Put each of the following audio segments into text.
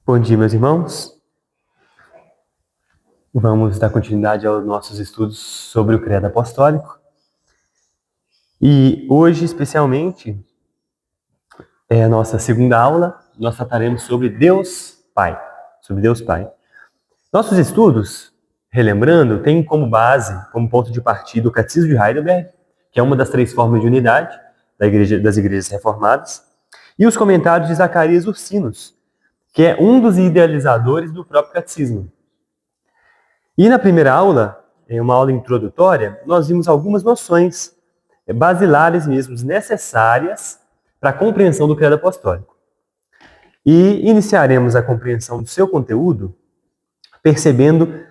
Bom dia, meus irmãos. Vamos dar continuidade aos nossos estudos sobre o Credo Apostólico. E hoje, especialmente, é a nossa segunda aula. Nós trataremos sobre Deus Pai. Sobre Deus Pai. Nossos estudos, relembrando, têm como base, como ponto de partida, o Catecismo de Heidelberg, que é uma das 3 formas de unidade das igrejas reformadas, e os comentários de Zacarias Ursinos, que é um dos idealizadores do próprio Catecismo. E na primeira aula, em uma aula introdutória, nós vimos algumas noções basilares mesmo, necessárias para a compreensão do Credo Apostólico. E iniciaremos a compreensão do seu conteúdo percebendo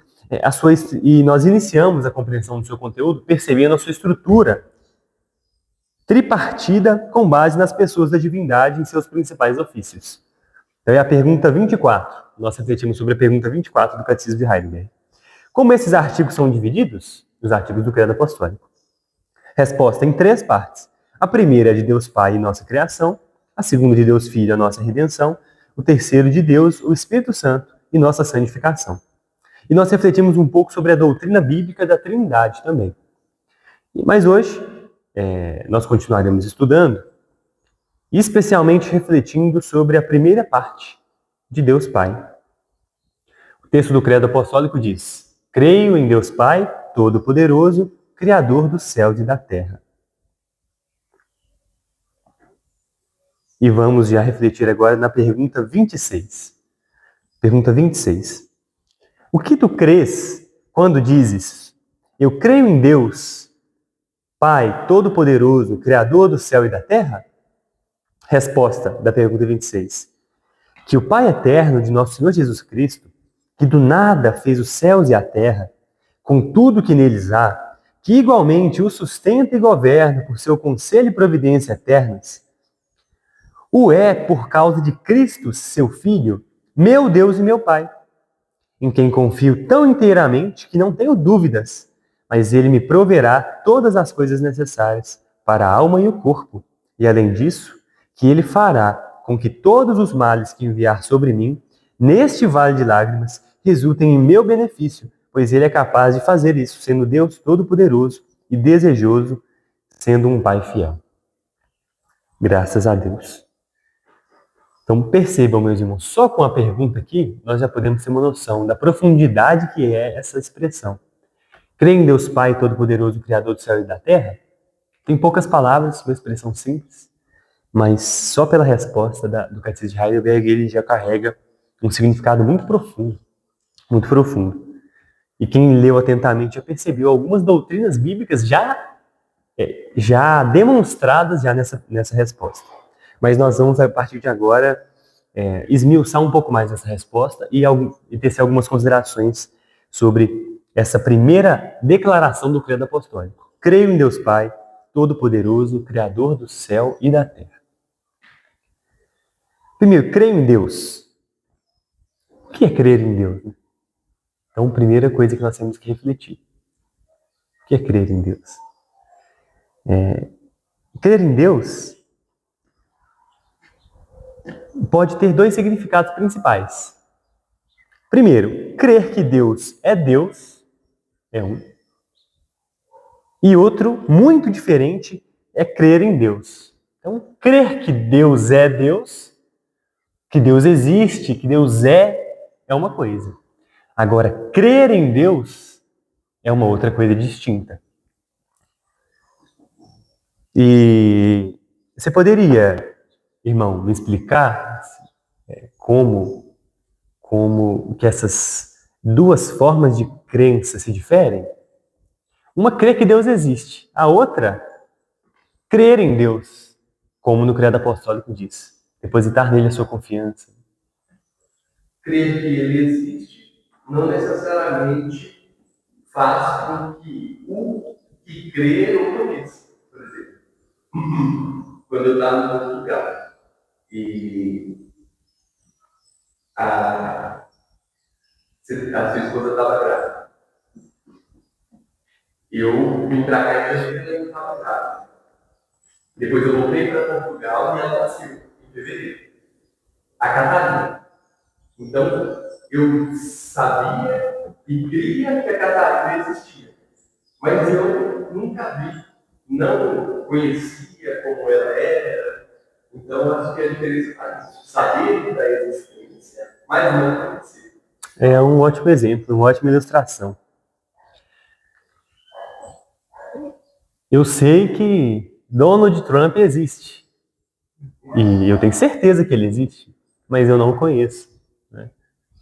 e nós iniciamos a compreensão do seu conteúdo percebendo a sua estrutura tripartida com base nas pessoas da divindade em seus principais ofícios. Então é a pergunta 24. Nós refletimos sobre a pergunta 24 do Catecismo de Heidelberg. Como esses artigos são divididos? Os artigos do Credo Apostólico. Resposta em 3 partes. A primeira é de Deus Pai e nossa criação, a segunda de Deus Filho, a nossa redenção, o terceiro de Deus, o Espírito Santo e nossa santificação. E nós refletimos um pouco sobre a doutrina bíblica da Trindade também. Mas hoje, nós continuaremos estudando, especialmente refletindo sobre a primeira parte de Deus Pai. O texto do Credo Apostólico diz: creio em Deus Pai, Todo-Poderoso, Criador dos céus e da terra. E vamos já refletir agora na pergunta 26. Pergunta 26. O que tu crês quando dizes: eu creio em Deus, Pai Todo-Poderoso, Criador do céu e da terra? Resposta da pergunta 26. Que o Pai eterno de nosso Senhor Jesus Cristo, que do nada fez os céus e a terra, com tudo que neles há, que igualmente o sustenta e governa por seu conselho e providência eternas, o é por causa de Cristo, seu Filho, meu Deus e meu Pai, em quem confio tão inteiramente que não tenho dúvidas, mas ele me proverá todas as coisas necessárias para a alma e o corpo, e além disso, que ele fará com que todos os males que enviar sobre mim, neste vale de lágrimas, resultem em meu benefício, pois ele é capaz de fazer isso, sendo Deus Todo-Poderoso e desejoso, sendo um Pai fiel. Graças a Deus. Então percebam, meus irmãos, só com a pergunta aqui, nós já podemos ter uma noção da profundidade que é essa expressão. Crer em Deus Pai Todo-Poderoso, Criador do céu e da terra? Tem poucas palavras, uma expressão simples, mas só pela resposta do Catecismo de Heidelberg ele já carrega um significado muito profundo, muito profundo. E quem leu atentamente já percebeu algumas doutrinas bíblicas já demonstradas já nessa resposta. Mas nós vamos, a partir de agora, esmiuçar um pouco mais essa resposta e tecer algumas considerações sobre essa primeira declaração do Credo Apostólico. Creio em Deus Pai, Todo-Poderoso, Criador do céu e da terra. Primeiro, creio em Deus. O que é crer em Deus? Então, primeira coisa que nós temos que refletir. O que é crer em Deus? Crer em Deus pode ter 2 significados principais. Primeiro, crer que Deus é um. E outro, muito diferente, é crer em Deus. Então, crer que Deus é Deus, que Deus existe, que Deus é uma coisa. Agora, crer em Deus é uma outra coisa distinta. E você poderia, irmão, me explicar como que essas 2 formas de crença se diferem? Uma crê que Deus existe, a outra crer em Deus, como no Credo Apostólico diz, depositar nele a sua confiança. Crer que ele existe não necessariamente faz com que o que crê o conheça. Por exemplo, quando eu estava em Portugal e a sua esposa estava grávida, eu vim para cá e achei que ela estava grávida. Depois eu voltei para Portugal e ela nasceu em fevereiro. A Catarina. Então, eu sabia e cria que a Catarina existia, mas eu nunca vi, não conhecia como ela era. Então, acho que a diferença está nisso. Saber da existência, mas não conhecer. É um ótimo exemplo, uma ótima ilustração. Eu sei que Donald Trump existe. E eu tenho certeza que ele existe, mas eu não o conheço. Né?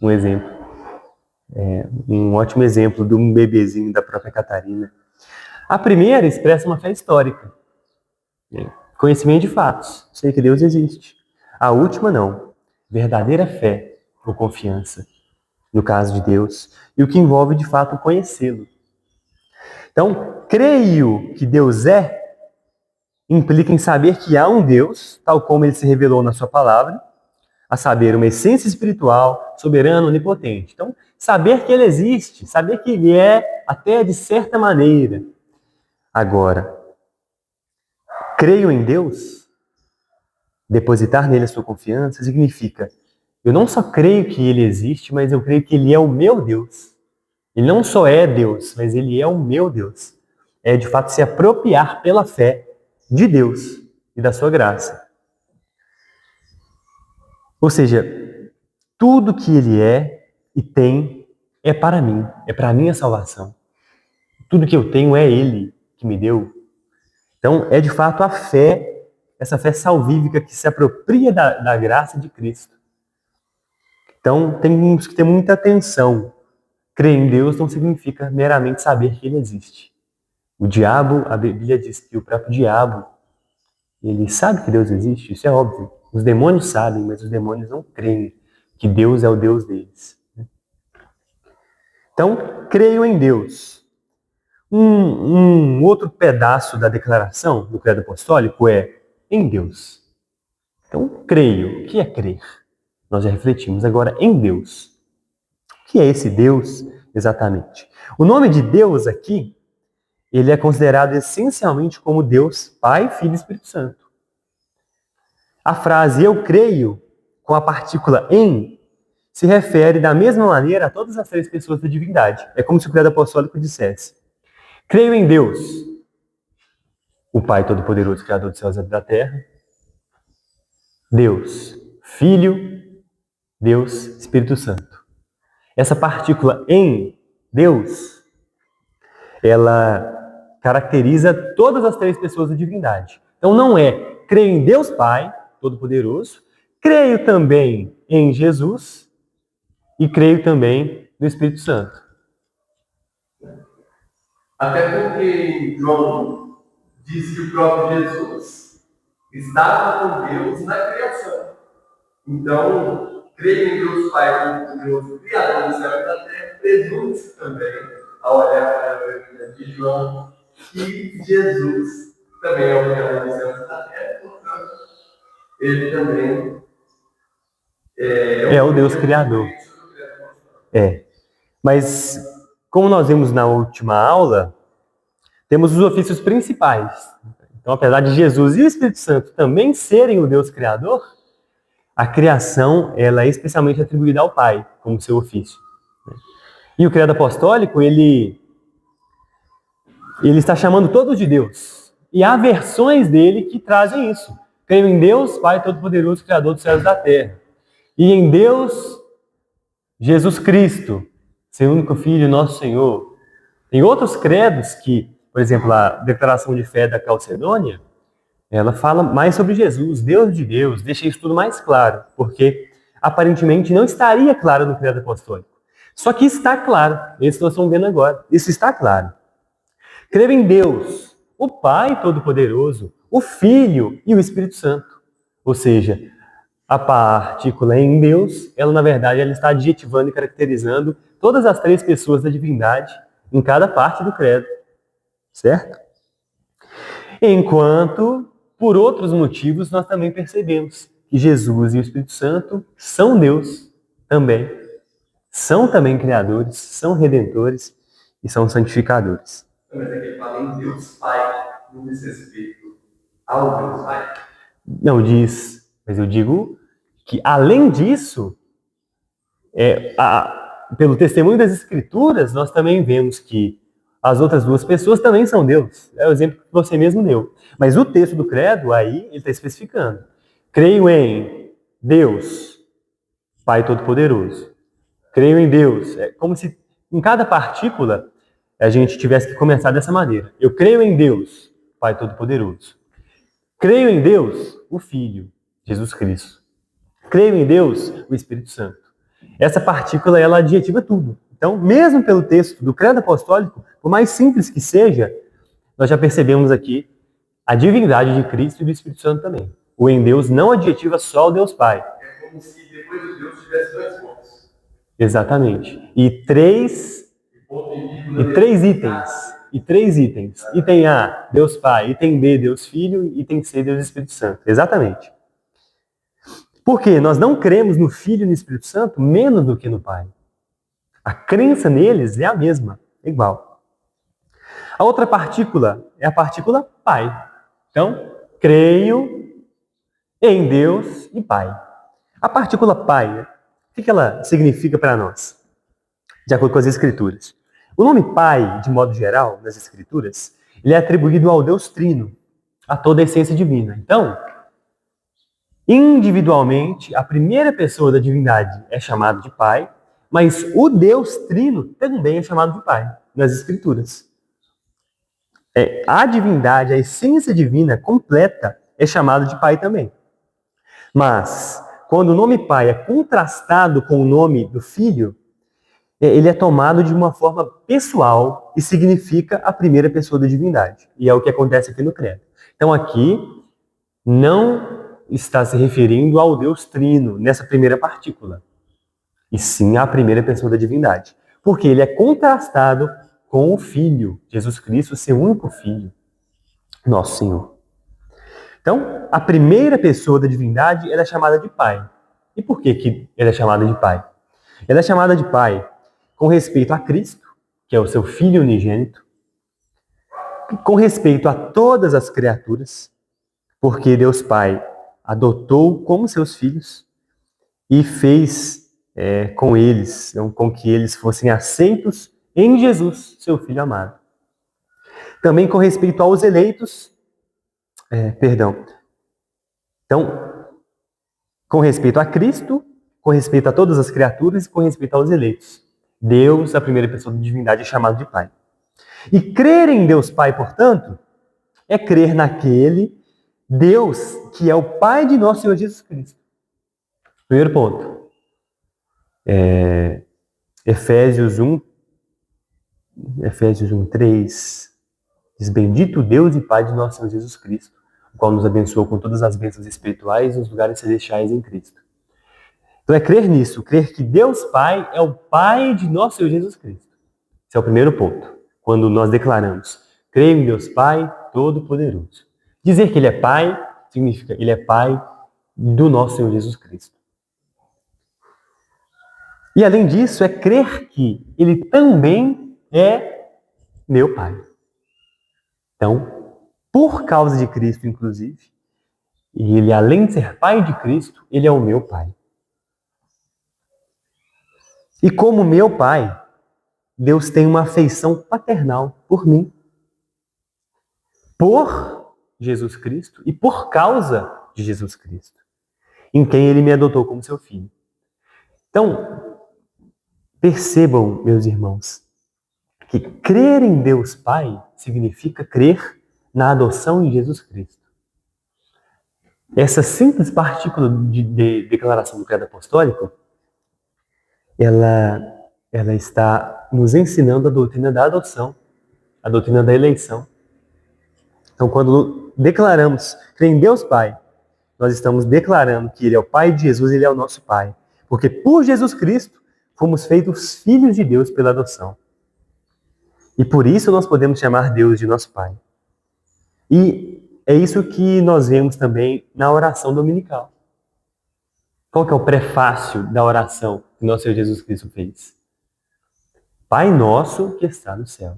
Um exemplo. Um ótimo exemplo de um bebezinho da própria Catarina. A primeira expressa uma fé histórica. Conhecimento de fatos. Sei que Deus existe. A última, não. Verdadeira fé ou confiança, no caso de Deus, e o que envolve, de fato, conhecê-lo. Então, creio que Deus implica em saber que há um Deus, tal como ele se revelou na sua palavra, a saber, uma essência espiritual, soberano, onipotente. Então, saber que ele existe, saber que ele é, até de certa maneira. Agora, creio em Deus, depositar nele a sua confiança, significa, eu não só creio que ele existe, mas eu creio que ele é o meu Deus. Ele não só é Deus, mas ele é o meu Deus. É, de fato, se apropriar pela fé de Deus e da sua graça. Ou seja, tudo que ele é e tem é para mim, é para a minha salvação. Tudo que eu tenho é ele que me deu. Então, é de fato a fé, essa fé salvífica que se apropria da graça de Cristo. Então, temos que ter muita atenção. Crer em Deus não significa meramente saber que ele existe. O diabo, a Bíblia diz que o próprio diabo, ele sabe que Deus existe, isso é óbvio. Os demônios sabem, mas os demônios não creem que Deus é o Deus deles. Então, creio em Deus. Um outro pedaço da declaração do credo apostólico é em Deus. Então, creio. O que é crer? Nós já refletimos agora em Deus. O que é esse Deus exatamente? O nome de Deus aqui, ele é considerado essencialmente como Deus Pai, Filho e Espírito Santo. A frase eu creio, com a partícula em, se refere da mesma maneira a todas as três pessoas da divindade. É como se o credo apostólico dissesse: creio em Deus, o Pai Todo-Poderoso, Criador dos céus e da terra. Deus, Filho, Deus, Espírito Santo. Essa partícula em Deus, ela caracteriza todas as três pessoas da divindade. Então não é creio em Deus Pai Todo-Poderoso, creio também em Jesus e creio também no Espírito Santo. Até porque João diz que o próprio Jesus estava com Deus na criação. Então, creio em Deus Pai Todo-Poderoso, Criador do céu e da terra, presume-se também, ao olhar para a Bíblia de João, que Jesus também é o Criador dos céus e da terra, portanto, ele também É o Deus Criador. Mas, como nós vimos na última aula, temos os ofícios principais. Então, apesar de Jesus e o Espírito Santo também serem o Deus Criador, a criação ela é especialmente atribuída ao Pai, como seu ofício. E o credo apostólico, ele está chamando todos de Deus. E há versões dele que trazem isso. Creio em Deus, Pai Todo-Poderoso, Criador dos céus e da terra. E em Deus, Jesus Cristo, seu único Filho, nosso Senhor. Tem outros credos que, por exemplo, a Declaração de Fé da Calcedônia, ela fala mais sobre Jesus, Deus de Deus, deixa isso tudo mais claro, porque aparentemente não estaria claro no credo apostólico. Só que está claro, isso que nós estamos vendo agora, isso está claro. Crer em Deus, o Pai Todo-Poderoso, o Filho e o Espírito Santo. Ou seja, a partícula em Deus, ela na verdade ela está adjetivando e caracterizando todas as três pessoas da divindade em cada parte do credo, certo? Enquanto, por outros motivos, nós também percebemos que Jesus e o Espírito Santo são Deus também. São também criadores, são redentores e são santificadores. Mas é que ele fala em Deus Pai, no diz respeito ao Deus Pai. Não diz, mas eu digo que, além disso, pelo testemunho das Escrituras, nós também vemos que as outras duas pessoas também são Deus. É o exemplo que você mesmo deu. Mas o texto do credo, aí, ele está especificando. Creio em Deus, Pai Todo-Poderoso. Creio em Deus. É como se em cada partícula a gente tivesse que começar dessa maneira. Eu creio em Deus, Pai Todo-Poderoso. Creio em Deus, o Filho, Jesus Cristo. Creio em Deus, o Espírito Santo. Essa partícula, ela adjetiva tudo. Então, mesmo pelo texto do credo apostólico, por mais simples que seja, nós já percebemos aqui a divindade de Cristo e do Espírito Santo também. O em Deus não adjetiva só o Deus Pai. É como se depois de Deus tivesse dois pontos. Exatamente. E três itens. Item A, Deus Pai. Item B, Deus Filho. Item C, Deus Espírito Santo. Exatamente. Porque nós não cremos no Filho e no Espírito Santo menos do que no Pai. A crença neles é a mesma, é igual. A outra partícula é a partícula Pai. Então, creio em Deus e Pai. A partícula Pai, o que ela significa para nós? De acordo com as Escrituras. O nome Pai, de modo geral, nas Escrituras, ele é atribuído ao Deus Trino, a toda a essência divina. Então, individualmente, a primeira pessoa da divindade é chamada de Pai, mas o Deus Trino também é chamado de Pai, nas Escrituras. A divindade, a essência divina completa, é chamada de Pai também. Mas, quando o nome Pai é contrastado com o nome do Filho, ele é tomado de uma forma pessoal e significa a primeira pessoa da divindade. E é o que acontece aqui no credo. Então, aqui, não está se referindo ao Deus Trino, nessa primeira partícula, e sim à primeira pessoa da divindade. Porque ele é contrastado com o Filho, Jesus Cristo, seu único Filho, nosso Senhor. Então, a primeira pessoa da divindade ela é chamada de Pai. E por que ela é chamada de Pai? Ela é chamada de Pai com respeito a Cristo, que é o seu Filho unigênito, com respeito a todas as criaturas, porque Deus Pai adotou como seus filhos e fez com eles, com que eles fossem aceitos em Jesus, seu Filho amado. Também com respeito aos eleitos, Então, com respeito a Cristo, com respeito a todas as criaturas e com respeito aos eleitos. Deus, a primeira pessoa da divindade, é chamado de Pai. E crer em Deus Pai, portanto, é crer naquele Deus que é o Pai de nosso Senhor Jesus Cristo. Primeiro ponto. Efésios 1:3 diz: bendito Deus e Pai de nosso Senhor Jesus Cristo, o qual nos abençoou com todas as bênçãos espirituais nos lugares celestiais em Cristo. Então é crer nisso, crer que Deus Pai é o Pai de nosso Senhor Jesus Cristo. Esse é o primeiro ponto. Quando nós declaramos, creio em Deus Pai Todo-Poderoso. Dizer que Ele é Pai significa Ele é Pai do nosso Senhor Jesus Cristo. E além disso, é crer que Ele também é meu Pai. Então, por causa de Cristo, inclusive, e Ele, além de ser Pai de Cristo, Ele é o meu Pai. E como meu Pai, Deus tem uma afeição paternal por mim. Por Jesus Cristo e por causa de Jesus Cristo, em quem Ele me adotou como seu filho. Então, percebam, meus irmãos, que crer em Deus Pai significa crer na adoção em Jesus Cristo. Essa simples partícula de declaração do credo apostólico, ela está nos ensinando a doutrina da adoção, a doutrina da eleição. Então, quando declaramos crer em Deus Pai, nós estamos declarando que Ele é o Pai de Jesus, Ele é o nosso Pai. Porque por Jesus Cristo, fomos feitos filhos de Deus pela adoção. E por isso nós podemos chamar Deus de nosso Pai. E é isso que nós vemos também na oração dominical. Qual que é o prefácio da oração que nosso Senhor Jesus Cristo fez? Pai nosso que está no céu.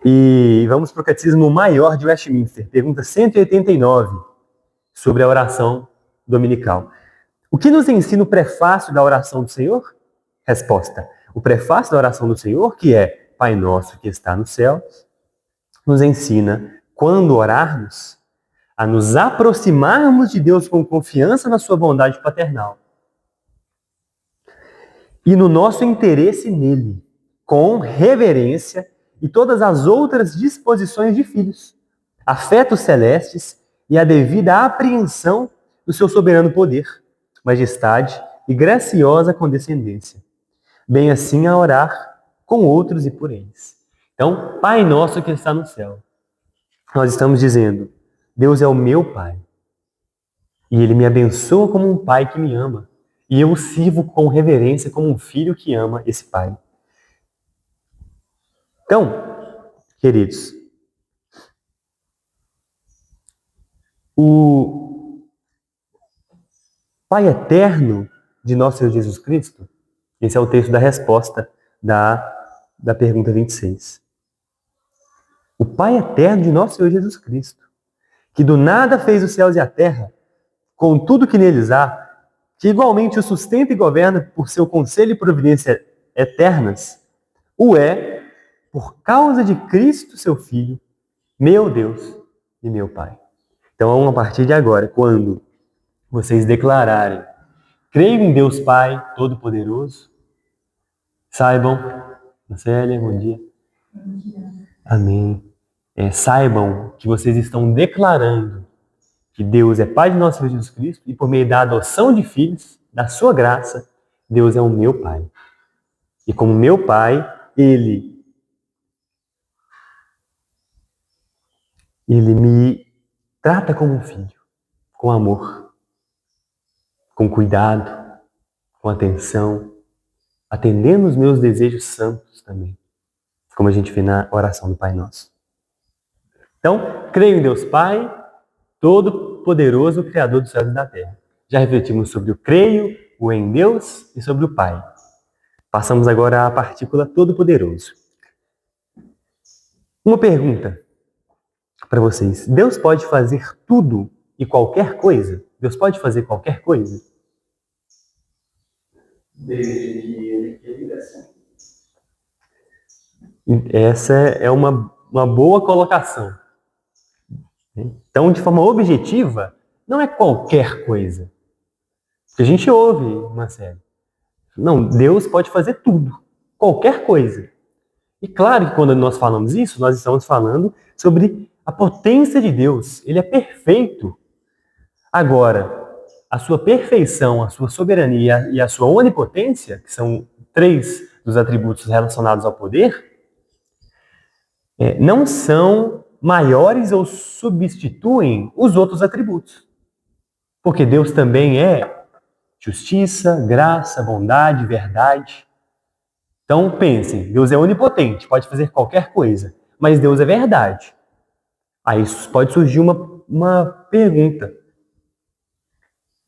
E vamos para o Catecismo Maior de Westminster, pergunta 189, sobre a oração dominical. O que nos ensina o prefácio da oração do Senhor? Resposta. O prefácio da oração do Senhor, que é Pai Nosso que está no céu, nos ensina, quando orarmos, a nos aproximarmos de Deus com confiança na sua bondade paternal e no nosso interesse nele, com reverência e todas as outras disposições de filhos, afetos celestes e a devida apreensão do seu soberano poder, majestade e graciosa condescendência, bem assim a orar com outros e por eles. Então, Pai nosso que está no céu, nós estamos dizendo, Deus é o meu Pai, e Ele me abençoa como um Pai que me ama, e eu o sirvo com reverência como um filho que ama esse Pai. Então, queridos, o Pai eterno de nosso Senhor Jesus Cristo, esse é o texto da resposta da pergunta 26. O Pai eterno de nosso Senhor Jesus Cristo, que do nada fez os céus e a terra, com tudo que neles há, que igualmente o sustenta e governa por seu conselho e providência eternas, o é por causa de Cristo, seu Filho, meu Deus e meu Pai. Então, a partir de agora, quando vocês declararem, creio em Deus Pai Todo-Poderoso, saibam, Célia, bom dia. Bom dia. Amém. Saibam que vocês estão declarando que Deus é Pai de nosso Senhor Jesus Cristo e por meio da adoção de filhos, da sua graça, Deus é o meu Pai. E como meu Pai, Ele me trata como um filho, com amor, com cuidado, com atenção, atendendo os meus desejos santos também, como a gente vê na oração do Pai Nosso. Então, creio em Deus Pai, Todo-Poderoso, Criador dos céus e da terra. Já refletimos sobre o creio, o em Deus e sobre o Pai. Passamos agora à partícula Todo-Poderoso. Uma pergunta para vocês. Deus pode fazer tudo e qualquer coisa? Deus pode fazer qualquer coisa? Desde que Ele queira, assim. Essa é uma boa colocação. Então, de forma objetiva, não é qualquer coisa. Porque a gente ouve, Marcelo. Não, Deus pode fazer tudo, qualquer coisa. E claro que quando nós falamos isso, nós estamos falando sobre a potência de Deus. Ele é perfeito. Agora, a sua perfeição, a sua soberania e a sua onipotência, que são 3 dos atributos relacionados ao poder, não são maiores ou substituem os outros atributos. Porque Deus também é justiça, graça, bondade, verdade. Então pensem, Deus é onipotente, pode fazer qualquer coisa, mas Deus é verdade. Aí pode surgir uma pergunta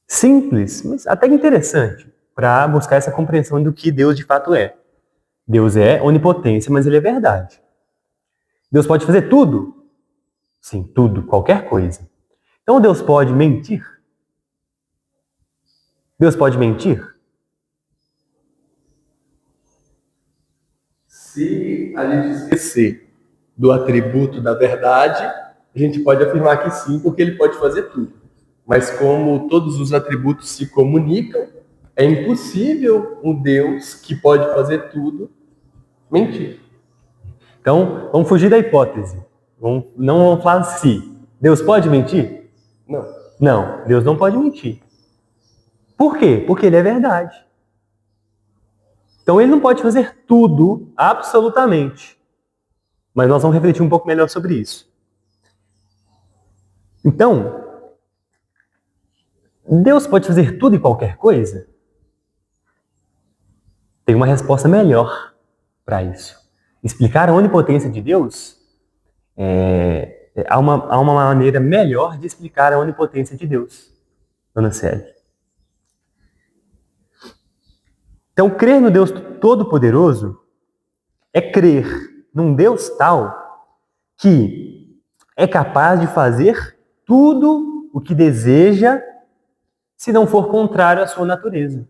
simples, mas até interessante, para buscar essa compreensão do que Deus de fato é. Deus é onipotência, mas Ele é verdade. Deus pode fazer tudo? Sim, tudo, qualquer coisa. Então Deus pode mentir? Deus pode mentir? Se a gente esquecer do atributo da verdade, a gente pode afirmar que sim, porque Ele pode fazer tudo. Mas como todos os atributos se comunicam, é impossível um Deus que pode fazer tudo mentir. Então, vamos fugir da hipótese. Não vamos falar se. Deus pode mentir? Não. Não, Deus não pode mentir. Por quê? Porque Ele é verdade. Então, Ele não pode fazer tudo, absolutamente. Mas nós vamos refletir um pouco melhor sobre isso. Então, Deus pode fazer tudo e qualquer coisa? Tem uma resposta melhor para isso. Explicar a onipotência de Deus, há uma maneira melhor de explicar a onipotência de Deus, Dona Célia. Então, crer no Deus Todo-Poderoso é crer num Deus tal que é capaz de fazer tudo o que deseja se não for contrário à sua natureza.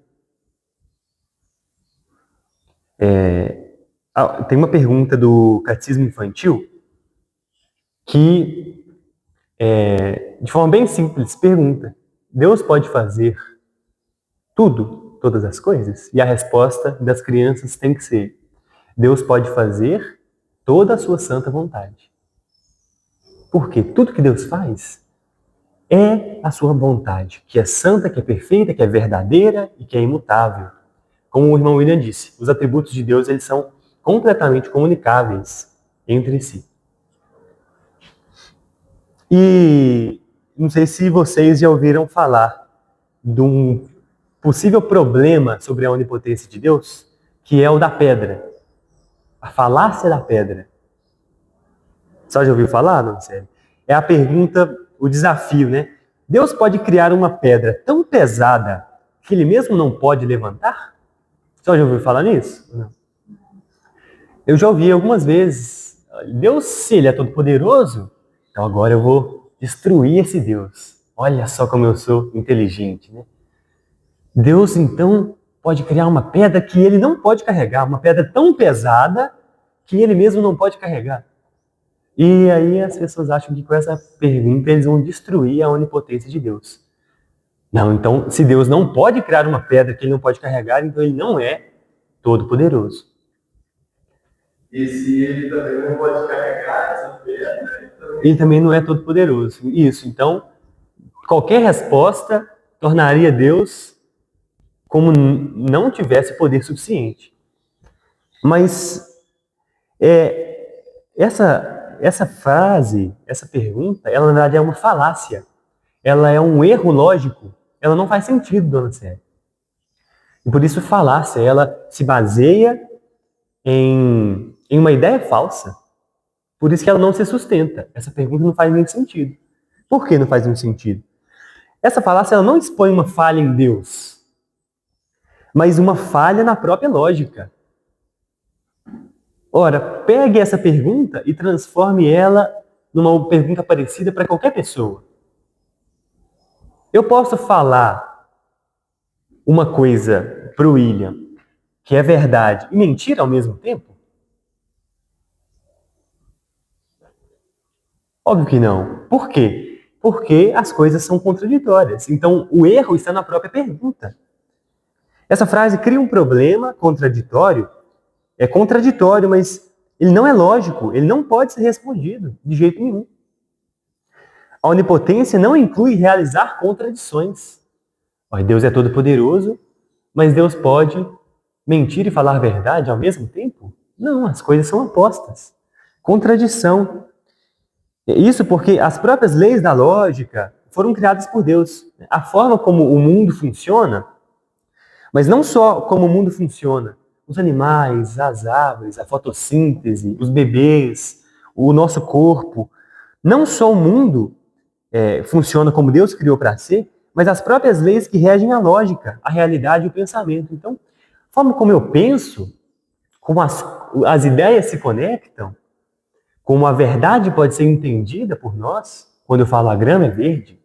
Tem uma pergunta do Catecismo Infantil que, de forma bem simples, pergunta: Deus pode fazer tudo, todas as coisas? E a resposta das crianças tem que ser: Deus pode fazer toda a sua santa vontade. Porque tudo que Deus faz é a sua vontade, que é santa, que é perfeita, que é verdadeira e que é imutável. Como o irmão William disse, os atributos de Deus eles são completamente comunicáveis entre si. E não sei se vocês já ouviram falar de um possível problema sobre a onipotência de Deus, que é o da pedra. A falácia da pedra. Só já ouviu falar? Não, sério. É a pergunta, o desafio, né? Deus pode criar uma pedra tão pesada que ele mesmo não pode levantar? Só já ouviu falar nisso? Não. Eu já ouvi algumas vezes. Deus, se ele é todo poderoso, então agora eu vou destruir esse Deus. Olha só como eu sou inteligente, né? Deus, então, pode criar uma pedra que ele não pode carregar, uma pedra tão pesada que ele mesmo não pode carregar. E aí as pessoas acham que com essa pergunta eles vão destruir a onipotência de Deus. Não, então, se Deus não pode criar uma pedra que ele não pode carregar, então ele não é todo-poderoso. E se ele também não pode carregar essa pedra, ele também não é todo-poderoso. Isso, então, qualquer resposta tornaria Deus como não tivesse poder suficiente. Mas essa frase, essa pergunta, ela na verdade é uma falácia. Ela é um erro lógico. Ela não faz sentido, dona Célia. E por isso falácia, ela se baseia em uma ideia falsa. Por isso que ela não se sustenta. Essa pergunta não faz nenhum sentido. Por que não faz nenhum sentido? Essa falácia ela não expõe uma falha em Deus, mas uma falha na própria lógica. Ora, pegue essa pergunta e transforme ela numa pergunta parecida para qualquer pessoa. Eu posso falar uma coisa para o William que é verdade e mentira ao mesmo tempo? Óbvio que não. Por quê? Porque as coisas são contraditórias. Então, o erro está na própria pergunta. Essa frase cria um problema contraditório. É contraditório, mas ele não é lógico. Ele não pode ser respondido de jeito nenhum. A onipotência não inclui realizar contradições. Deus é todo-poderoso, mas Deus pode mentir e falar verdade ao mesmo tempo? Não, as coisas são opostas. Contradição. Isso porque as próprias leis da lógica foram criadas por Deus. A forma como o mundo funciona, mas não só como o mundo funciona, os animais, as árvores, a fotossíntese, os bebês, o nosso corpo, não só o mundo funciona como Deus criou para ser, mas as próprias leis que regem a lógica, a realidade e o pensamento. Então, a forma como eu penso, como as ideias se conectam, como a verdade pode ser entendida por nós, quando eu falo a grama é verde,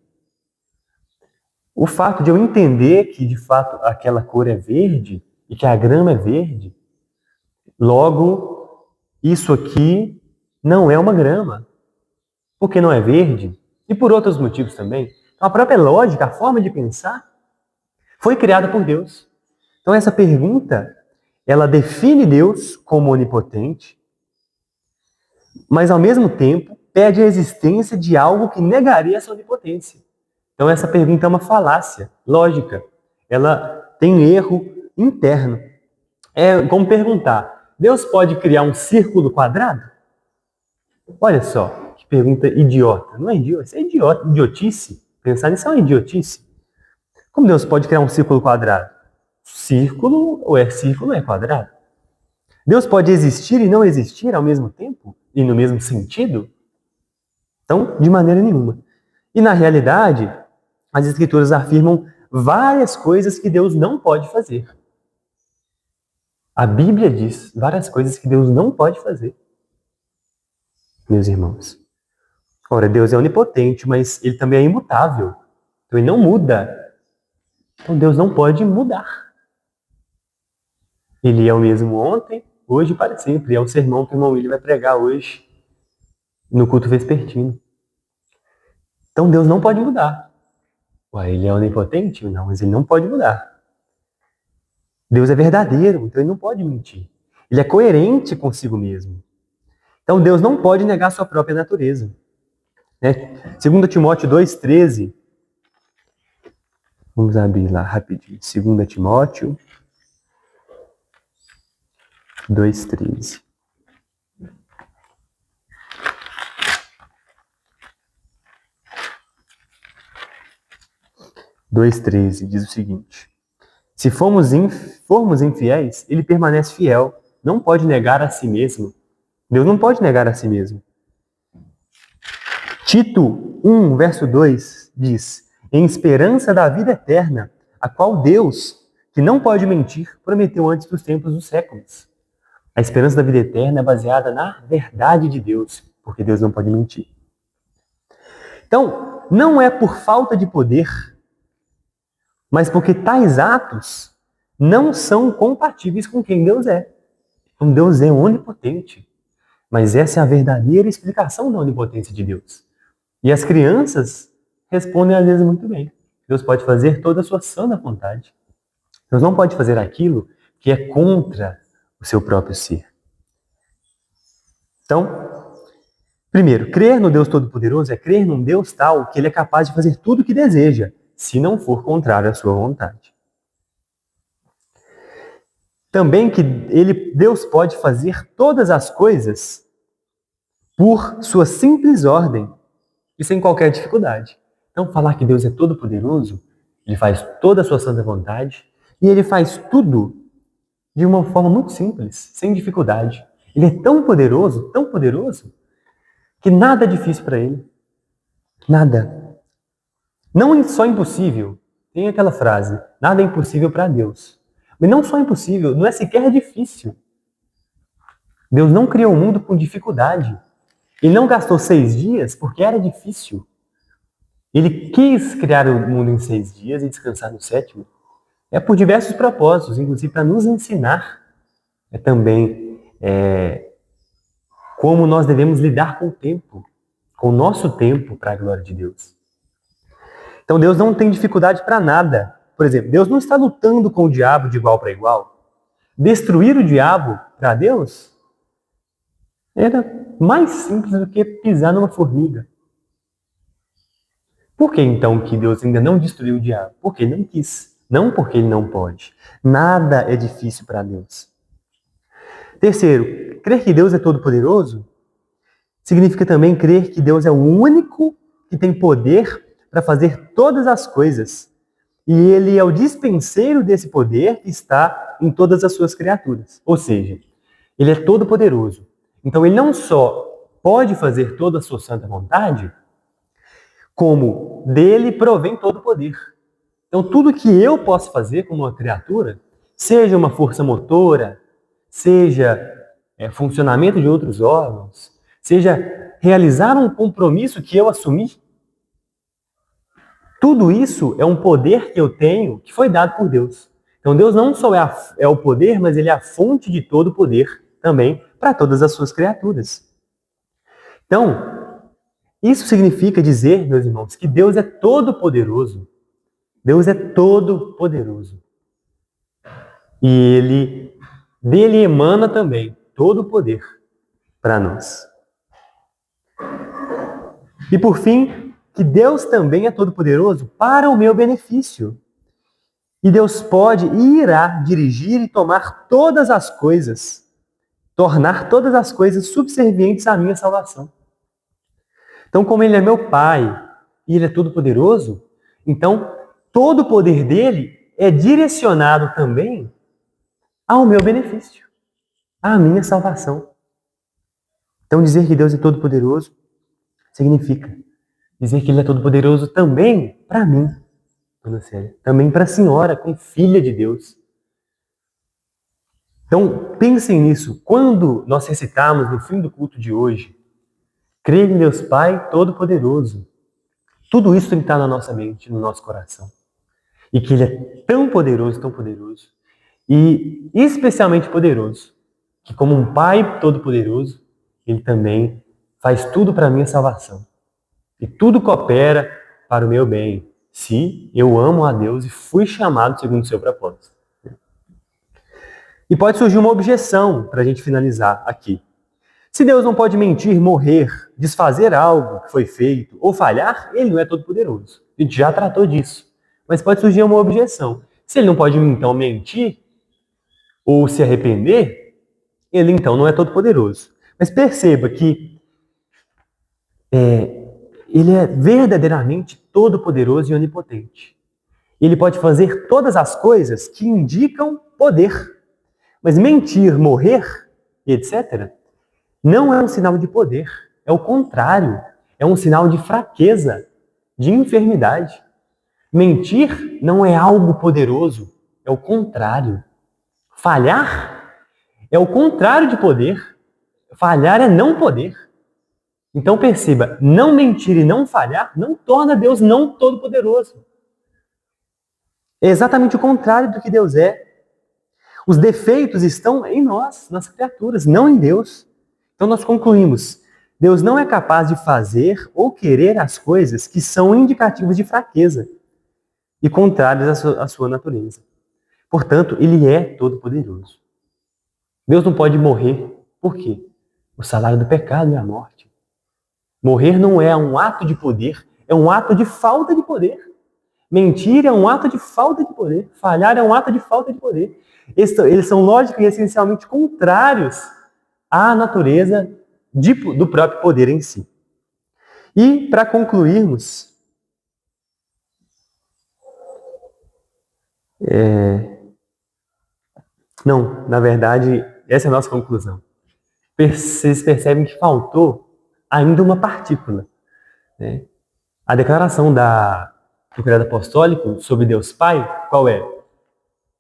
o fato de eu entender que, de fato, aquela cor é verde e que a grama é verde, logo, isso aqui não é uma grama, porque não é verde, e por outros motivos também. Então, a própria lógica, a forma de pensar, foi criada por Deus. Então, essa pergunta, ela define Deus como onipotente, mas, ao mesmo tempo, pede a existência de algo que negaria essa onipotência. Então, essa pergunta é uma falácia lógica. Ela tem erro interno. É como perguntar, Deus pode criar um círculo quadrado? Olha só, que pergunta idiota. Não é idiota, isso é idiotice. Pensar nisso é uma idiotice. Como Deus pode criar um círculo quadrado? Círculo ou é círculo ou é quadrado? Deus pode existir e não existir ao mesmo tempo? E no mesmo sentido? Então, de maneira nenhuma. E na realidade, as Escrituras afirmam várias coisas que Deus não pode fazer. A Bíblia diz várias coisas que Deus não pode fazer. Meus irmãos. Ora, Deus é onipotente, mas ele também é imutável. Então ele não muda Então Deus não pode mudar. Ele é o mesmo ontem, hoje e para sempre. É o sermão que o irmão William vai pregar hoje no culto vespertino. Então Deus não pode mudar. Ué, ele é onipotente? Não, mas ele não pode mudar. Deus é verdadeiro, então ele não pode mentir. Ele é coerente consigo mesmo. Então Deus não pode negar sua própria natureza. Né? 2 Timóteo 2,13. Vamos abrir lá rapidinho. 2 Timóteo 2,13. 2,13 diz o seguinte: se formos infiéis, ele permanece fiel. Não pode negar a si mesmo. Deus não pode negar a si mesmo. Tito 1, verso 2 diz: em esperança da vida eterna, a qual Deus, que não pode mentir, prometeu antes dos tempos dos séculos. A esperança da vida eterna é baseada na verdade de Deus, porque Deus não pode mentir. Então, não é por falta de poder, mas porque tais atos não são compatíveis com quem Deus é. Então, Deus é onipotente. Mas essa é a verdadeira explicação da onipotência de Deus. E as crianças respondem às vezes muito bem. Deus pode fazer toda a sua sã vontade. Deus não pode fazer aquilo que é contra o seu próprio ser. Então, primeiro, crer no Deus Todo-Poderoso é crer num Deus tal que ele é capaz de fazer tudo o que deseja, se não for contrário à sua vontade. Também que Deus pode fazer todas as coisas por sua simples ordem e sem qualquer dificuldade. Então, falar que Deus é todo-poderoso, ele faz toda a sua santa vontade e ele faz tudo de uma forma muito simples, sem dificuldade. Ele é tão poderoso, que nada é difícil para ele. Nada. Não só impossível. Tem aquela frase, nada é impossível para Deus. Mas não só impossível, não é sequer difícil. Deus não criou o mundo com dificuldade. Ele não gastou 6 dias porque era difícil. Ele quis criar o mundo em 6 dias e descansar no 7º. É por diversos propósitos, inclusive para nos ensinar também como nós devemos lidar com o tempo, com o nosso tempo para a glória de Deus. Então Deus não tem dificuldade para nada. Por exemplo, Deus não está lutando com o diabo de igual para igual. Destruir o diabo para Deus era mais simples do que pisar numa formiga. Por que então que Deus ainda não destruiu o diabo? Porque ele não quis, não porque ele não pode. Nada é difícil para Deus. Terceiro, crer que Deus é todo-poderoso significa também crer que Deus é o único que tem poder para fazer todas as coisas. E ele é o dispenseiro desse poder que está em todas as suas criaturas. Ou seja, ele é todo-poderoso. Então ele não só pode fazer toda a sua santa vontade, como dele provém todo o poder. Então tudo que eu posso fazer como uma criatura, seja uma força motora, seja funcionamento de outros órgãos, seja realizar um compromisso que eu assumi, tudo isso é um poder que eu tenho que foi dado por Deus. Então Deus não só é o poder, mas ele é a fonte de todo o poder também para todas as suas criaturas. Então, isso significa dizer, meus irmãos, que Deus é todo-poderoso. Deus é todo-poderoso. E dele emana também todo o poder para nós. E por fim, que Deus também é todo-poderoso para o meu benefício. E Deus pode e irá dirigir e tomar todas as coisas, tornar todas as coisas subservientes à minha salvação. Então, como ele é meu Pai e ele é todo-poderoso, então todo o poder dele é direcionado também ao meu benefício, à minha salvação. Então, dizer que Deus é todo-poderoso significa dizer que ele é todo-poderoso também para mim, dona Célia, também para a senhora, como filha de Deus. Então, pensem nisso. Quando nós recitarmos no fim do culto de hoje, crer em Deus Pai Todo-Poderoso, tudo isso tem que estar na nossa mente, no nosso coração. E que Ele é tão poderoso, e especialmente poderoso, que como um Pai todo-poderoso, Ele também faz tudo para a minha salvação. E tudo coopera para o meu bem, se eu amo a Deus e fui chamado segundo o seu propósito. E pode surgir uma objeção para a gente finalizar aqui. Se Deus não pode mentir, morrer, desfazer algo que foi feito ou falhar, Ele não é todo-poderoso. A gente já tratou disso. Mas pode surgir uma objeção. Se Ele não pode, então, mentir ou se arrepender, Ele, então, não é todo-poderoso. Mas perceba que Ele é verdadeiramente todo-poderoso e onipotente. Ele pode fazer todas as coisas que indicam poder. Mas mentir, morrer, etc., não é um sinal de poder. É o contrário. É um sinal de fraqueza, de enfermidade. Mentir não é algo poderoso. É o contrário. Falhar é o contrário de poder. Falhar é não poder. Então perceba, não mentir e não falhar não torna Deus não todo-poderoso. É exatamente o contrário do que Deus é. Os defeitos estão em nós, nas criaturas, não em Deus. Então nós concluímos, Deus não é capaz de fazer ou querer as coisas que são indicativas de fraqueza e contrárias à sua natureza. Portanto, Ele é todo-poderoso. Deus não pode morrer. Por quê? O salário do pecado é a morte. Morrer não é um ato de poder, é um ato de falta de poder. Mentir é um ato de falta de poder. Falhar é um ato de falta de poder. Eles são lógicos e essencialmente contrários à natureza do próprio poder em si. E, para concluirmos, não, na verdade, essa é a nossa conclusão. Vocês percebem que faltou ainda uma partícula. Né? A declaração do credo apostólico sobre Deus Pai, qual é?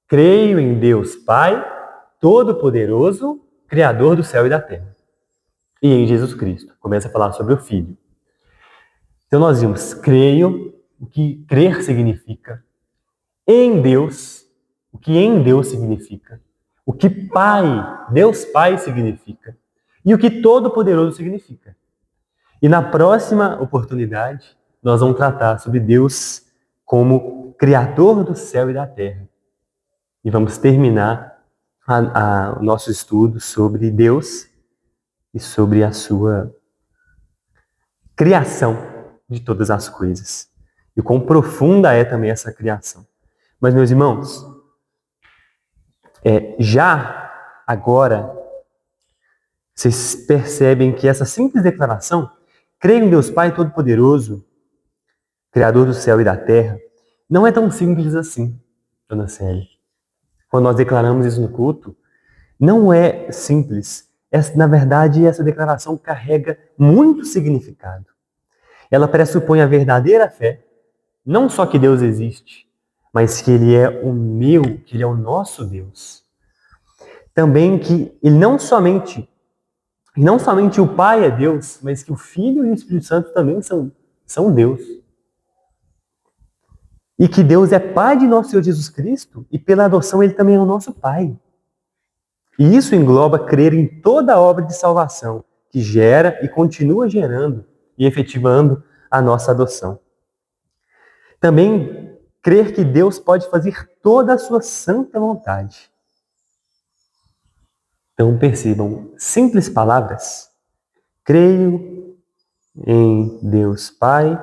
Creio em Deus Pai, Todo-Poderoso, Criador do céu e da terra. E em Jesus Cristo. Começa a falar sobre o Filho. Então nós vimos, creio, o que crer significa. Em Deus, o que em Deus significa. O que Pai, Deus Pai significa. E o que Todo-Poderoso significa. E na próxima oportunidade, nós vamos tratar sobre Deus como Criador do céu e da terra. E vamos terminar o nosso estudo sobre Deus e sobre a sua criação de todas as coisas. E quão profunda é também essa criação. Mas, meus irmãos, já agora, vocês percebem que essa simples declaração, creio em Deus Pai Todo-Poderoso, Criador do céu e da terra, não é tão simples assim, dona Célia. Quando nós declaramos isso no culto, não é simples. Na verdade, essa declaração carrega muito significado. Ela pressupõe a verdadeira fé, não só que Deus existe, mas que Ele é que Ele é o nosso Deus. Também que Ele não somente o Pai é Deus, mas que o Filho e o Espírito Santo também são Deus. E que Deus é Pai de nosso Senhor Jesus Cristo, e pela adoção Ele também é o nosso Pai. E isso engloba crer em toda a obra de salvação que gera e continua gerando e efetivando a nossa adoção. Também crer que Deus pode fazer toda a sua santa vontade. Então percebam, simples palavras. Creio em Deus Pai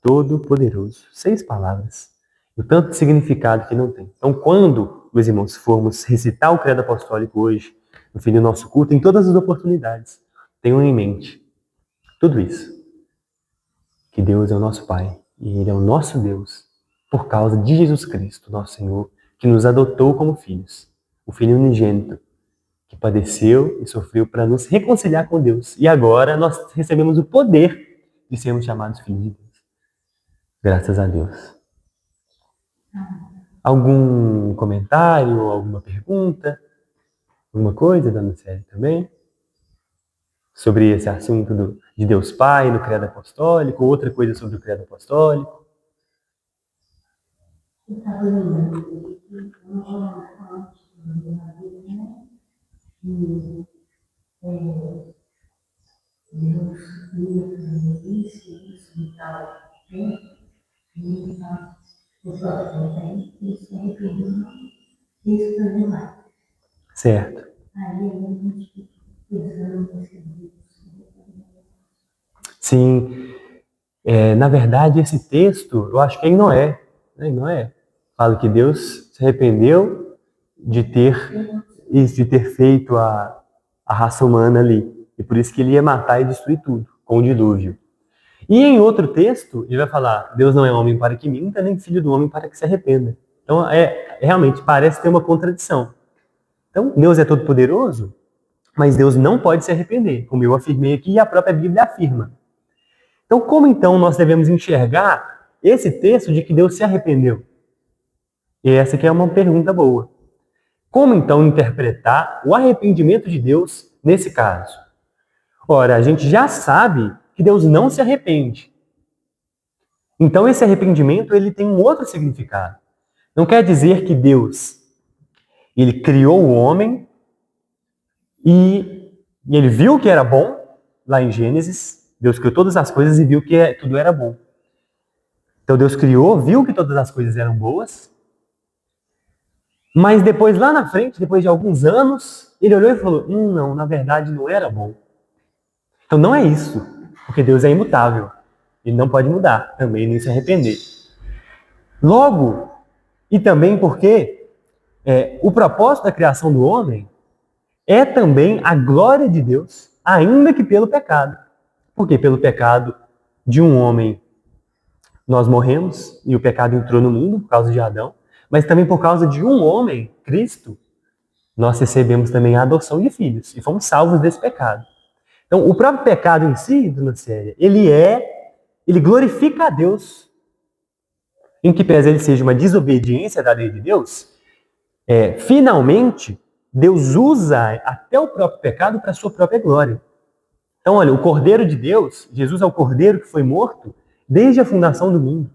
Todo-Poderoso. 6 palavras. O tanto de significado que não tem. Então quando, meus irmãos, formos recitar o credo apostólico hoje, no fim do nosso culto, em todas as oportunidades, tenham em mente tudo isso. Que Deus é o nosso Pai e Ele é o nosso Deus por causa de Jesus Cristo, nosso Senhor, que nos adotou como filhos. O Filho unigênito, que padeceu e sofreu para nos reconciliar com Deus. E agora nós recebemos o poder de sermos chamados filhos de Deus. Graças a Deus. Algum comentário, alguma pergunta? Alguma coisa, dona Célia, também? Sobre esse assunto de Deus Pai no credo apostólico, outra coisa sobre o credo apostólico? Eu estava lembrando que uma geração na vida, né? E Deus ia fazer isso e tal tempo, e então, pessoas também, e se arrependiam, isso também mais. Certo. Aí a gente fica pensando nesse Deus. Sim. Na verdade, esse texto, eu acho que é em Noé. Né? Em Noé. Fala que Deus se arrependeu de ter feito a raça humana ali. E por isso que ele ia matar e destruir tudo, com o dilúvio. E em outro texto, ele vai falar, Deus não é homem para que minta, nem filho do homem para que se arrependa. Então, realmente, parece ter uma contradição. Então, Deus é todo poderoso, mas Deus não pode se arrepender, como eu afirmei aqui e a própria Bíblia afirma. Então, como então nós devemos enxergar esse texto de que Deus se arrependeu? E essa aqui é uma pergunta boa. Como então interpretar o arrependimento de Deus nesse caso? Ora, a gente já sabe que Deus não se arrepende. Então esse arrependimento ele tem um outro significado. Não quer dizer que Deus ele criou o homem e ele viu que era bom, lá em Gênesis, Deus criou todas as coisas e viu que tudo era bom. Então Deus criou, viu que todas as coisas eram boas, mas depois, lá na frente, depois de alguns anos, ele olhou e falou, não, na verdade não era bom. Então não é isso, porque Deus é imutável. Ele não pode mudar, também nem se arrepender. Logo, e também porque o propósito da criação do homem é também a glória de Deus, ainda que pelo pecado. Porque pelo pecado de um homem nós morremos e o pecado entrou no mundo por causa de Adão, mas também por causa de um homem, Cristo, nós recebemos também a adoção de filhos e fomos salvos desse pecado. Então, o próprio pecado em si, dona Célia, ele glorifica a Deus. Em que pese ele seja uma desobediência da lei de Deus, finalmente, Deus usa até o próprio pecado para a sua própria glória. Então, olha, o Cordeiro de Deus, Jesus é o Cordeiro que foi morto desde a fundação do mundo.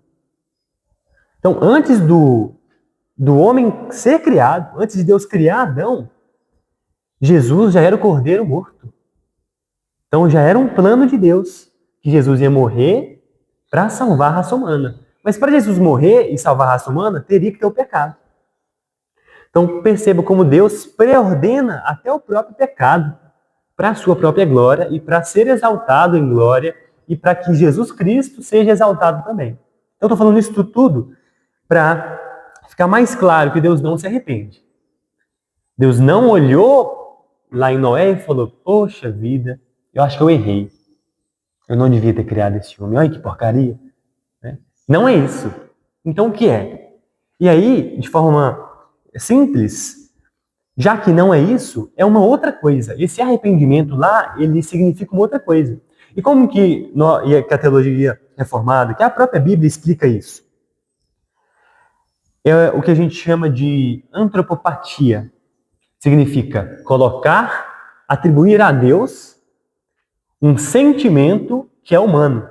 Então, antes do homem ser criado, antes de Deus criar Adão, Jesus já era o Cordeiro morto. Então, já era um plano de Deus que Jesus ia morrer para salvar a raça humana. Mas para Jesus morrer e salvar a raça humana, teria que ter o pecado. Então, perceba como Deus preordena até o próprio pecado para a sua própria glória e para ser exaltado em glória e para que Jesus Cristo seja exaltado também. Então, estou falando isso tudo para ficar mais claro que Deus não se arrepende. Deus não olhou lá em Noé e falou, poxa vida, eu acho que eu errei. Eu não devia ter criado esse homem. Olha que porcaria. Não é isso. Então o que é? E aí, de forma simples, já que não é isso, é uma outra coisa. Esse arrependimento lá, ele significa uma outra coisa. E como que a teologia reformada, que a própria Bíblia explica isso? É o que a gente chama de antropopatia. Significa atribuir a Deus um sentimento que é humano.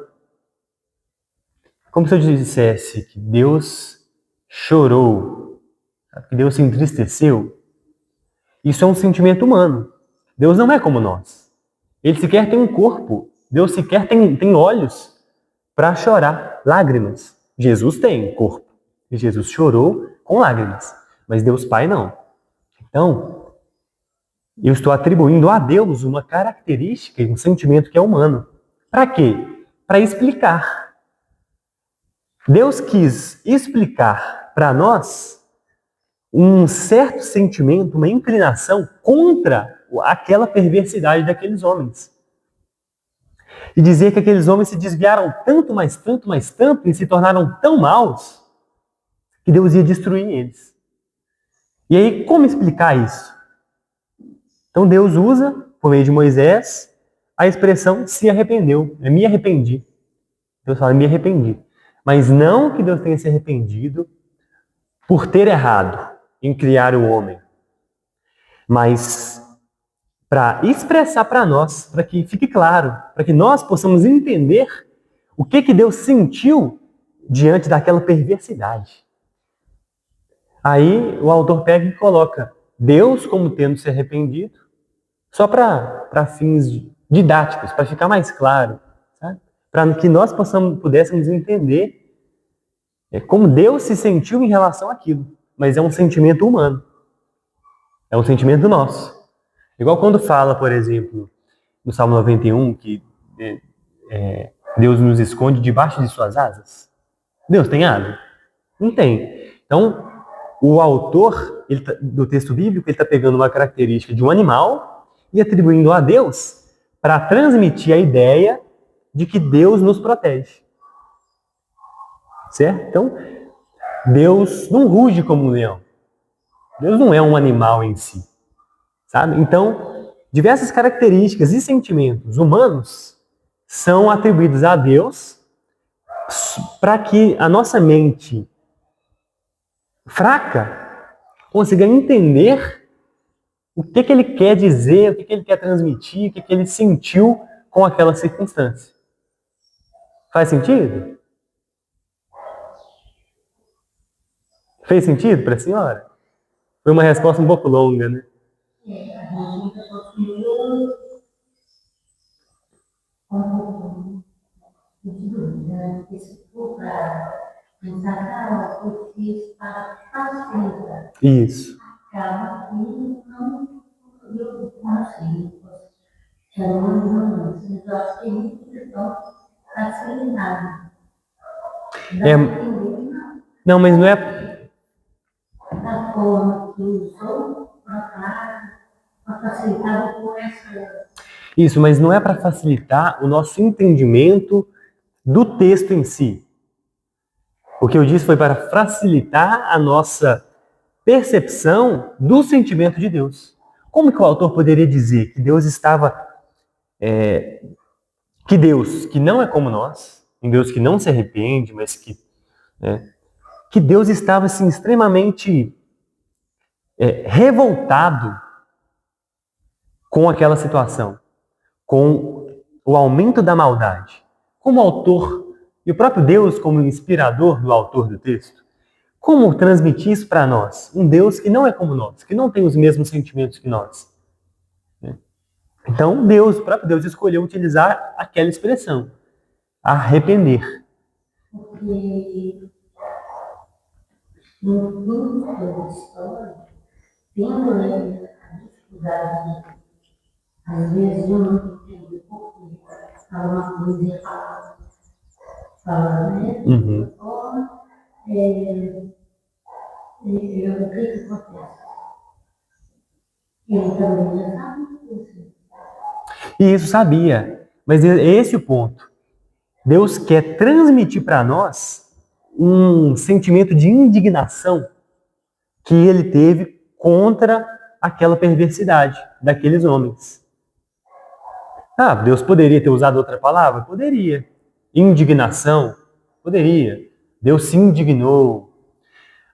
Como se eu dissesse que Deus chorou, que Deus se entristeceu. Isso é um sentimento humano. Deus não é como nós. Ele sequer tem um corpo. Deus sequer tem olhos para chorar lágrimas. Jesus tem corpo. E Jesus chorou com lágrimas. Mas Deus Pai não. Então, eu estou atribuindo a Deus uma característica e um sentimento que é humano. Para quê? Para explicar. Deus quis explicar para nós um certo sentimento, uma inclinação contra aquela perversidade daqueles homens. E dizer que aqueles homens se desviaram tanto, mais tanto, mais tanto, e se tornaram tão maus, que Deus ia destruir eles. E aí, como explicar isso? Então Deus usa, por meio de Moisés, a expressão se arrependeu. Eu me arrependi. Deus fala, me arrependi. Mas não que Deus tenha se arrependido por ter errado em criar o homem, mas para expressar para nós, para que fique claro, para que nós possamos entender o que Deus sentiu diante daquela perversidade. Aí o autor pega e coloca Deus como tendo se arrependido, só para fins didáticos, para ficar mais claro, sabe? Para que nós pudéssemos entender como Deus se sentiu em relação àquilo. Mas é um sentimento humano, é um sentimento nosso. Igual quando fala, por exemplo, no Salmo 91, que Deus nos esconde debaixo de suas asas. Deus tem asa? Não tem. Então, o autor do texto bíblico está pegando uma característica de um animal e atribuindo a Deus para transmitir a ideia de que Deus nos protege. Certo? Então, Deus não ruge como um leão. Deus não é um animal em si. Sabe? Então, diversas características e sentimentos humanos são atribuídos a Deus para que a nossa mente fraca consiga entender o que ele quer dizer, o que ele quer transmitir, o que ele sentiu com aquela circunstância. Faz sentido? Fez sentido para a senhora? Foi uma resposta um pouco longa, né? A gente nunca conseguiu porque se for para pensar, eu fiz para facilitar. Isso. Acaba que eu consigo. Chamando de nós tem muita questão facilidade. Não, mas não é. Da forma que usou para facilitar o essa. Isso, mas não é para facilitar o nosso entendimento do texto em si. O que eu disse foi para facilitar a nossa percepção do sentimento de Deus. Como que o autor poderia dizer que Deus estava... que Deus, que não é como nós, um Deus que não se arrepende, mas que Deus estava assim, extremamente revoltado com aquela situação, com o aumento da maldade. Como autor, e o próprio Deus como inspirador do autor do texto, como transmitir isso para nós? Um Deus que não é como nós, que não tem os mesmos sentimentos que nós. Então, o próprio Deus escolheu utilizar aquela expressão, arrepender. Porque no fim da história, tendo ele a dificuldade, às vezes eu não entendo porque fala uma coisa errada, fala, né? Uhum. O que acontece? Ele também já sabe disso. E isso sabia, mas é esse o ponto. Deus quer transmitir para nós um sentimento de indignação que ele teve contra aquela perversidade daqueles homens. Deus poderia ter usado outra palavra? Poderia. Indignação? Poderia. Deus se indignou.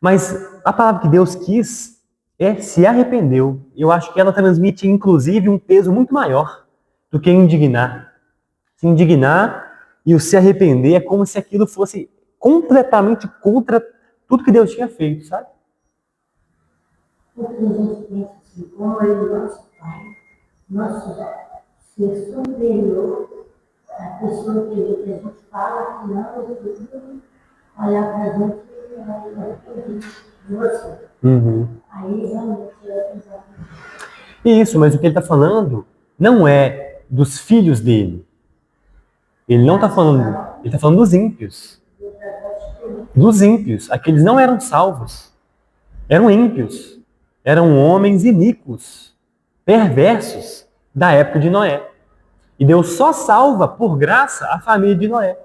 Mas a palavra que Deus quis se arrependeu. Eu acho que ela transmite, inclusive, um peso muito maior do que indignar. Se indignar e o se arrepender é como se aquilo fosse completamente contra tudo que Deus tinha feito, sabe? Porque a gente pensa assim, como ele nosso Pai, nosso ser superior, a pessoa que a gente fala que não, olhar para a gente e você. Uhum. Aí realmente Isso, mas o que ele está falando não é dos filhos dele. Ele não está falando, ele está falando dos ímpios. Dos ímpios. Aqueles não eram salvos. Eram ímpios. Eram homens iníquos, perversos, da época de Noé. E Deus só salva, por graça, a família de Noé.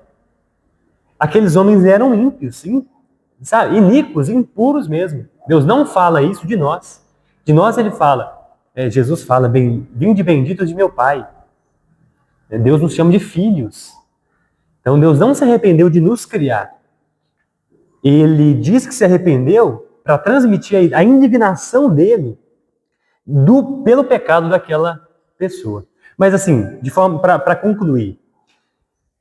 Aqueles homens eram ímpios, sabe? Iníquos, impuros mesmo. Deus não fala isso de nós. De nós ele fala, Jesus fala, vinde benditos de meu Pai. Deus nos chama de filhos. Então Deus não se arrependeu de nos criar. Ele diz que se arrependeu para transmitir a indignação dele pelo pecado daquela pessoa. Mas assim, de forma para concluir,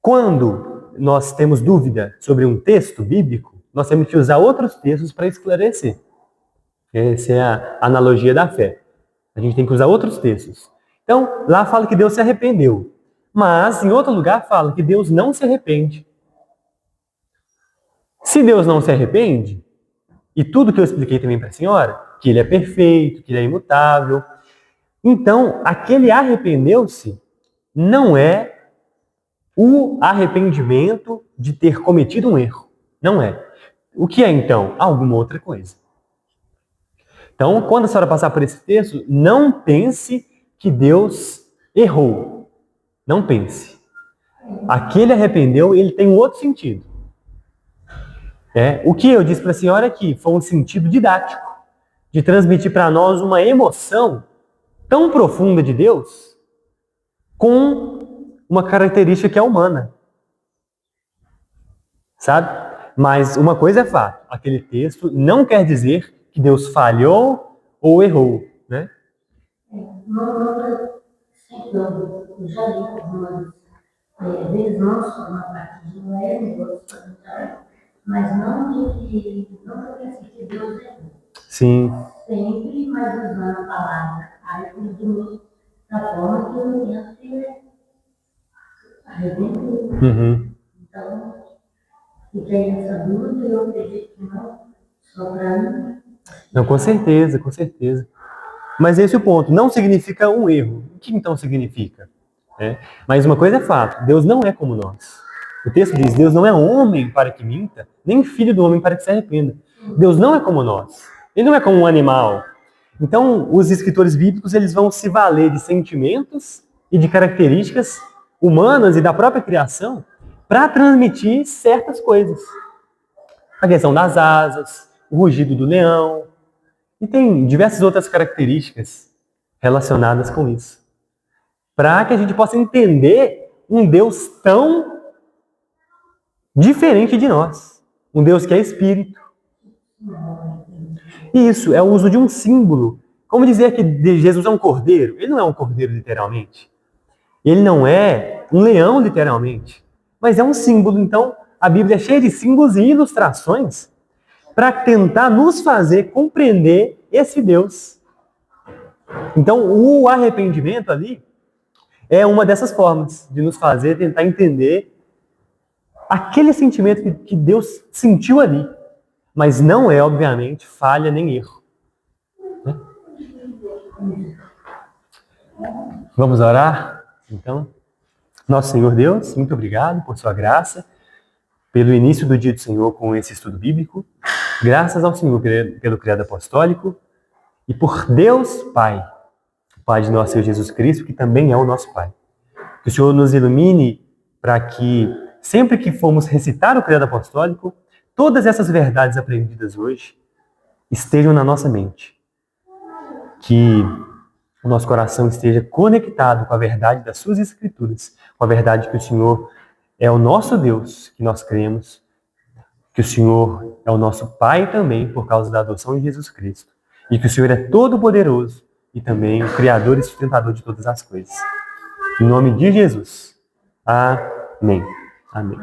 quando nós temos dúvida sobre um texto bíblico, nós temos que usar outros textos para esclarecer. Essa é a analogia da fé. A gente tem que usar outros textos. Então, lá fala que Deus se arrependeu. Mas, em outro lugar, fala que Deus não se arrepende. Se Deus não se arrepende, e tudo que eu expliquei também para a senhora, que ele é perfeito, que ele é imutável, então, aquele arrependeu-se não é o arrependimento de ter cometido um erro. Não é. O que é, então? Alguma outra coisa. Então, quando a senhora passar por esse texto, não pense que Deus errou. Não pense. Aquele arrependeu, ele tem um outro sentido. O que eu disse para a senhora aqui foi um sentido didático, de transmitir para nós uma emoção tão profunda de Deus com uma característica que é humana. Sabe? Mas uma coisa é fato, aquele texto não quer dizer que Deus falhou ou errou, né? Eu já li algumas vezes, não só na parte de Noé, mas não que Deus errou. Sim. Sempre mais usando a palavra arrependimento da forma que eu entendo que é arrependimento. Então, fiquei nessa dúvida e eu acredito que não, só para mim. Não, com certeza, com certeza. Mas esse é o ponto. Não significa um erro. O que então significa? Mas uma coisa é fato. Deus não é como nós. O texto diz, Deus não é homem para que minta, nem filho do homem para que se arrependa. Deus não é como nós. Ele não é como um animal. Então, os escritores bíblicos eles vão se valer de sentimentos e de características humanas e da própria criação para transmitir certas coisas. A questão das asas, o rugido do leão, e tem diversas outras características relacionadas com isso. Para que a gente possa entender um Deus tão diferente de nós. Um Deus que é espírito. E isso é o uso de um símbolo. Como dizer que Jesus é um cordeiro? Ele não é um cordeiro literalmente. Ele não é um leão literalmente. Mas é um símbolo. Então, a Bíblia é cheia de símbolos e ilustrações para tentar nos fazer compreender esse Deus. Então, o arrependimento ali é uma dessas formas de nos fazer tentar entender aquele sentimento que Deus sentiu ali. Mas não é, obviamente, falha nem erro. Vamos orar? Então, nosso Senhor Deus, muito obrigado por sua graça, pelo início do dia do Senhor com esse estudo bíblico. Graças ao Senhor pelo Criado Apostólico e por Deus Pai, Pai de nosso Senhor Jesus Cristo, que também é o nosso Pai. Que o Senhor nos ilumine para que, sempre que formos recitar o Criado Apostólico, todas essas verdades aprendidas hoje estejam na nossa mente. Que o nosso coração esteja conectado com a verdade das suas Escrituras, com a verdade que o Senhor é o nosso Deus, que nós cremos, que o Senhor é o nosso Pai também, por causa da adoção de Jesus Cristo, e que o Senhor é todo-poderoso e também o Criador e sustentador de todas as coisas. Em nome de Jesus. Amém. Amém.